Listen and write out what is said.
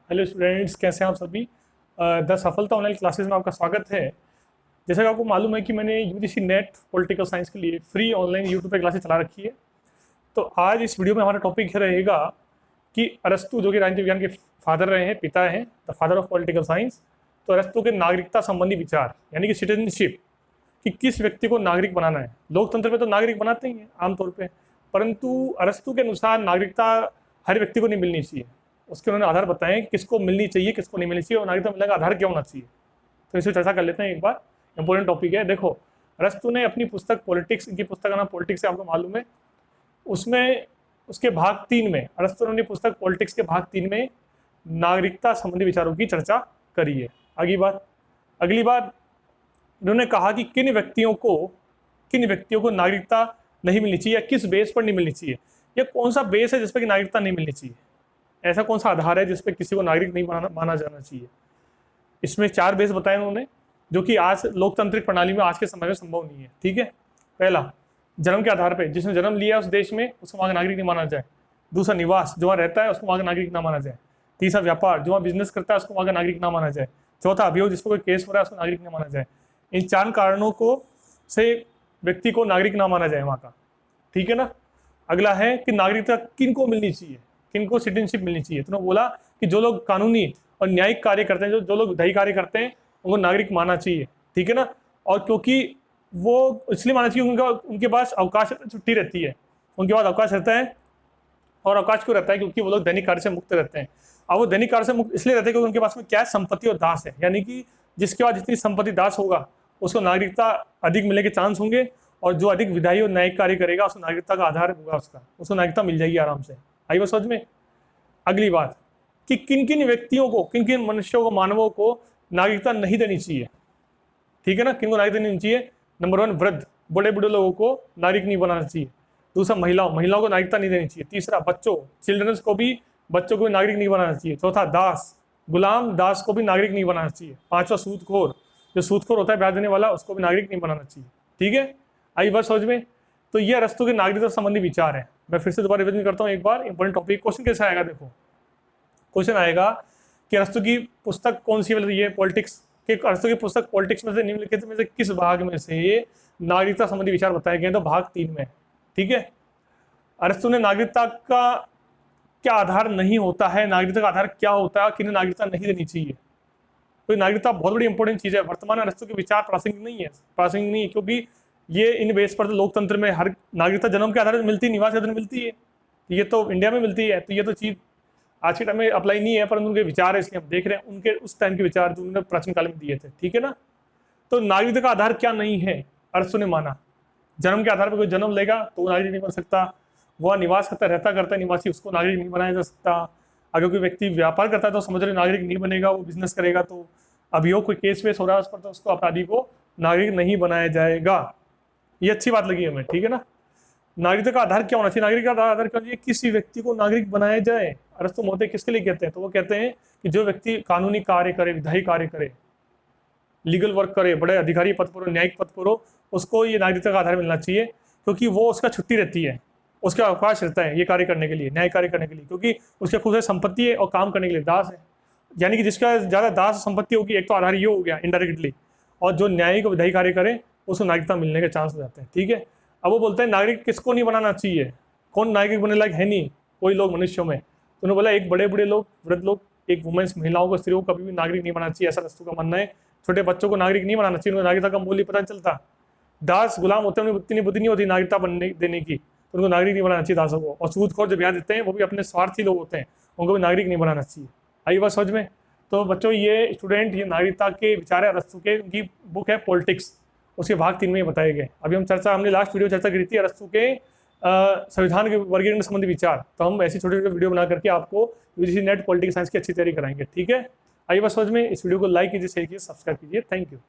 Hello students, कैसे हैं आप सभी। द सफलता ऑनलाइन क्लासेस में आपका स्वागत है। जैसा कि आपको मालूम है कि मैंने यूजीसी नेट पॉलिटिकल साइंस के लिए फ्री ऑनलाइन यूट्यूब पे क्लासेस चला रखी है। तो आज इस वीडियो में हमारा टॉपिक रहेगा कि अरस्तु, जो कि राजनीति विज्ञान के फादर रहे हैं, पिता हैं, the father of political science. तो अरस्तु के नागरिकता संबंधी विचार यानी कि सिटीजनशिप, कि किस व्यक्ति को नागरिक बनाना है। लोकतंत्र में तो नागरिक बनाते ही हैं आमतौर पर, परंतु अरस्तु के अनुसार नागरिकता हर व्यक्ति को नहीं मिलनी चाहिए। उसके उन्होंने आधार बताए कि किसको मिलनी चाहिए, किसको नहीं मिलनी चाहिए, और नागरिकता मिलने का आधार क्या होना चाहिए। तो इसे चर्चा कर लेते हैं एक बार। इंपॉर्टेंट टॉपिक है। देखो, अरस्तु ने अपनी पुस्तक पॉलिटिक्स, इनकी पुस्तक का नाम पॉलिटिक्स है, आपको मालूम है। उसमें उसके भाग 3 में अरस्तु ने अपनी पुस्तक पॉलिटिक्स के भाग 3 में नागरिकता संबंधी विचारों की चर्चा करी है। अगली बात इन्होंने कहा कि किन व्यक्तियों को नागरिकता नहीं मिलनी चाहिए, या किस बेस पर नहीं मिलनी चाहिए, या कौन सा बेस है जिस पर नागरिकता नहीं मिलनी चाहिए। ऐसा कौन सा आधार है जिसपे किसी को नागरिक नहीं माना जाना चाहिए। इसमें 4 बेस बताए उन्होंने, जो कि आज लोकतांत्रिक प्रणाली में आज के समय में संभव नहीं है। ठीक है। पहला, जन्म के आधार पे, जिसने जन्म लिया उस देश में, उसको वहाँ का नागरिक नहीं माना जाए। दूसरा, निवास, जो वहाँ रहता है उसको वहाँ का नागरिक ना माना जाए। तीसरा, व्यापार, जो वहाँ बिजनेस करता है उसको वहाँ का नागरिक ना माना जाए। चौथा, अभियोग, जिस पर कोई केस हो रहा है उसको नागरिक ना माना जाए। इन 4 कारणों को से व्यक्ति को नागरिक ना माना जाए वहाँ का। ठीक है ना। अगला है कि नागरिकता किन को मिलनी चाहिए, किनको सिटीजनशिप मिलनी चाहिए। तो उन्होंने बोला कि जो लोग कानूनी और न्यायिक कार्य करते हैं, जो लोग विधायी कार्य करते हैं, उनको नागरिक मानना चाहिए। ठीक है ना। और क्योंकि वो इसलिए मानना चाहिए, उनके पास अवकाश, छुट्टी रहती है, उनके पास अवकाश रहता है। और अवकाश क्यों रहता है? क्योंकि वो लोग दैनिक कार्य से मुक्त रहते हैं। अब वो दैनिक कार्य से मुक्त इसलिए रहते हैं क्योंकि उनके पास में क्या है, संपत्ति और दास है। यानी कि जिसके पास जितनी संपत्ति दास होगा उसको नागरिकता अधिक मिलने के चांस होंगे, और जो अधिक विधायी और न्यायिक कार्य करेगा उसको नागरिकता का आधार होगा, उसको नागरिकता मिल जाएगी आराम से। आई बात समझ में। अगली बात कि किन किन व्यक्तियों को, किन किन मनुष्यों को, मानवों को नागरिकता नहीं देनी चाहिए। ठीक है ना। किनको नागरिकता नहीं देनी चाहिए? नंबर 1, वृद्ध, बड़े बूढ़े लोगों को नागरिक नहीं बनाना चाहिए। दूसरा, महिलाओं को नागरिकता नहीं देनी चाहिए। तीसरा, बच्चों, चिल्ड्रंस को भी, बच्चों को भी नागरिक नहीं बनाना चाहिए। चौथा, गुलाम दास को भी नागरिक नहीं बनाना चाहिए। पांचवा, सूदखोर, जो सूदखोर होता है ब्याज देने वाला, उसको भी नागरिक नहीं बनाना चाहिए। ठीक है। आई बात समझ में। तो ये अरस्तु के नागरिकता संबंधी विचार है। मैं फिर से दोबारा रिवीजन करता हूँ एक बार। Important topic. क्वेश्चन कैसे आएगा? देखो, क्वेश्चन आएगा कि अरस्तु की पुस्तक कौन सी है, ये पॉलिटिक्स के, अरस्तु की पुस्तक पॉलिटिक्स में से निम्नलिखित में से किस भाग में से नागरिकता संबंधी विचार बताए गए? तो भाग 3 में। ठीक है। अरस्तु ने नागरिकता का क्या आधार नहीं होता है, नागरिकता का आधार क्या होता है, किन्हें नागरिकता नहीं देनी चाहिए। तो नागरिकता बहुत बड़ी इंपॉर्टेंट चीज है। वर्तमान अरस्तु के विचार प्रासंगिक नहीं है, क्योंकि ये इन बेस पर तो लोकतंत्र में हर नागरिकता जन्म के आधार पर मिलती है, निवास के आधार पर मिलती है। ये तो इंडिया में मिलती है, तो ये तो चीज आज के टाइम में अप्लाई नहीं है, परंतु उनके विचार है, इसलिए हम देख रहे हैं उनके उस टाइम के विचार जो उन्होंने प्राचीन काल में दिए थे। ठीक है ना। तो नागरिकता का आधार क्या नहीं है, अरस्तु ने माना जन्म के आधार पर कोई जन्म लेगा तो वो नागरिक नहीं बन सकता। वह निवास करता है निवासी, उसको नागरिक नहीं बनाया जा सकता। अगर कोई व्यक्ति व्यापार करता है तो समझ रहे नागरिक नहीं बनेगा, वो बिजनेस करेगा तो अभियोग कोई केस वेस हो रहा है उस पर, तो उसको अपराधी को नागरिक नहीं बनाया जाएगा। ये अच्छी बात लगी हमें। ठीक है ना। नागरिकता का आधार क्या होना चाहिए? नागरिक का आधार क्या चाहिए? किसी व्यक्ति को नागरिक बनाया जाए। अरस्तु महोदय किसके लिए कहते हैं? तो वो कहते हैं कि जो व्यक्ति कानूनी कार्य करे, विधायी कार्य करे, लीगल वर्क करे, बड़े अधिकारी पद पर हो, न्यायिक पद पर हो, उसको ये नागरिकता का आधार मिलना चाहिए। क्योंकि वो, उसका छुट्टी रहती है, उसका अवकाश रहता है ये कार्य करने के लिए, न्याय कार्य करने के लिए, क्योंकि उसके खुद से संपत्ति है और काम करने के लिए दास है। यानी कि जिसका ज्यादा दास संपत्ति होगी, एक तो आधार ये हो गया इनडायरेक्टली, और जो न्यायिक विधायी कार्य करे उसको नागरिकता मिलने के चांस हो जाते हैं। ठीक है। अब वो बोलते हैं नागरिक किसको नहीं बनाना चाहिए, कौन नागरिक बनने लायक है नहीं, कोई लोग मनुष्यों में। तो उन्होंने बोला एक बड़े बूढ़े लोग, वृद्ध लोग, एक वुमेन्स, महिलाओं को, स्त्रियों को कभी भी नागरिक नहीं बनाना चाहिए, ऐसा अरस्तु का मानना है। छोटे बच्चों को नागरिक नहीं बनाना चाहिए, उनको नागरिकता का मूल्य पता चलता। दास, गुलाम होते हैं, उन्हें उतनी बुद्धि नहीं होती नागरिकता बनने देने की, तो उनको नागरिक नहीं बनाना चाहिए दासों को। और सूदखोर जो ब्याज देते हैं वो भी अपने स्वार्थी लोग होते हैं, उनको भी नागरिक नहीं बनाना चाहिए। आई बात समझ में। तो बच्चों, ये स्टूडेंट, ये नागरिकता के विचार है अरस्तु के, उनकी बुक है पॉलिटिक्स, उसके भाग 3 में बताए गए। अभी हमने लास्ट वीडियो चर्चा करी थी अरस्तु के संविधान के वर्गीकरण संबंधी विचार। तो हम ऐसी छोटे छोटे वीडियो बना करके आपको यूजीसी नेट पॉलिटिकल साइंस की अच्छी तैयारी कराएंगे। ठीक है। आइए बस समझ में। इस वीडियो को लाइक कीजिए, शेयर कीजिए, सब्सक्राइब कीजिए। Thank you.